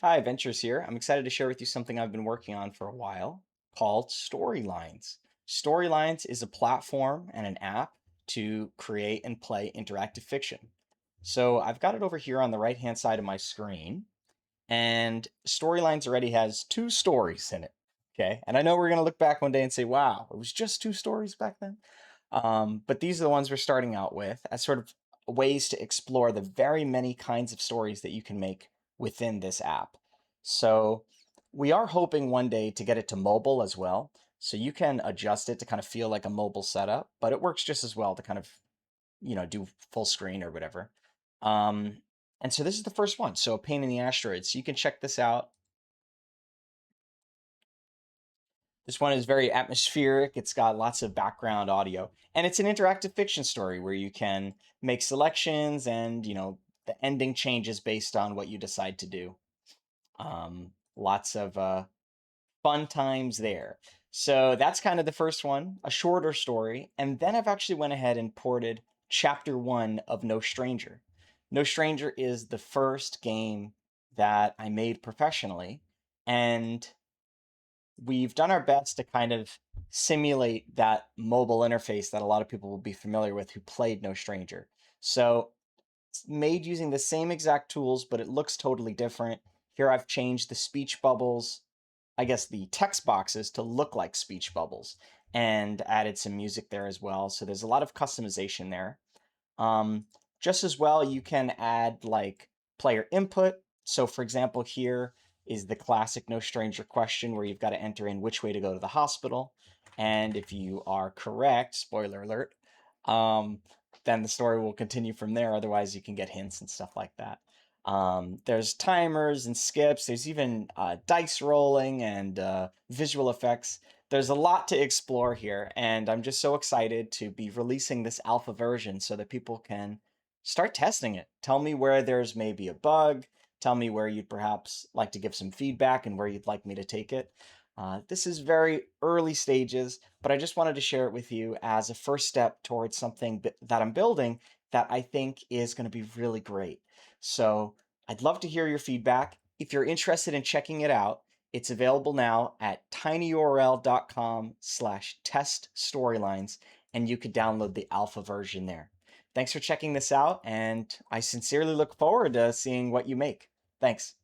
Hi, Ventures here. I'm excited to share with you something I've been working on for a while called Storylines. Storylines is a platform and an app to create and play interactive fiction. So I've got it over here on the right-hand side of my screen, and Storylines already has two stories in it. Okay, and I know we're going to look back one day and say, wow, it was just two stories back then. But these are the ones we're starting out with as sort of ways to explore the very many kinds of stories that you can make within this app. So we are hoping one day to get it to mobile as well. So you can adjust it to kind of feel like a mobile setup, but it works just as well to kind of, do full screen or whatever. Um, and so this is the first one. So a pain in the asteroid. So you can check this out. This one is very atmospheric. It's got lots of background audio, and it's an interactive fiction story where you can make selections and, the ending changes based on what you decide to do. Lots of fun times there. So that's kind of the first one, a shorter story. And then I've actually went ahead and ported chapter one of No Stranger. No Stranger is the first game that I made professionally. And we've done our best to kind of simulate that mobile interface that a lot of people will be familiar with who played No Stranger. So it's made using the same exact tools, but it looks totally different. Here I've changed the speech bubbles, I guess the text boxes to look like speech bubbles and added some music there as well. So there's a lot of customization there. Um, just as well, you can add like player input. So for example, here is the classic No Stranger question where you've got to enter in which way to go to the hospital. And if you are correct, spoiler alert, um, then the story will continue from there. Otherwise, you can get hints and stuff like that. There's timers and skips. There's even dice rolling and visual effects. There's a lot to explore here, and I'm just so excited to be releasing this alpha version so that people can start testing it. Tell me where there's maybe a bug. Tell me where you'd perhaps like to give some feedback and where you'd like me to take it. This is very early stages, but I just wanted to share it with you as a first step towards something that I'm building that I think is going to be really great. So I'd love to hear your feedback. If you're interested in checking it out, it's available now at tinyurl.com/test storylines, and you could download the alpha version there. Thanks for checking this out, and I sincerely look forward to seeing what you make. Thanks.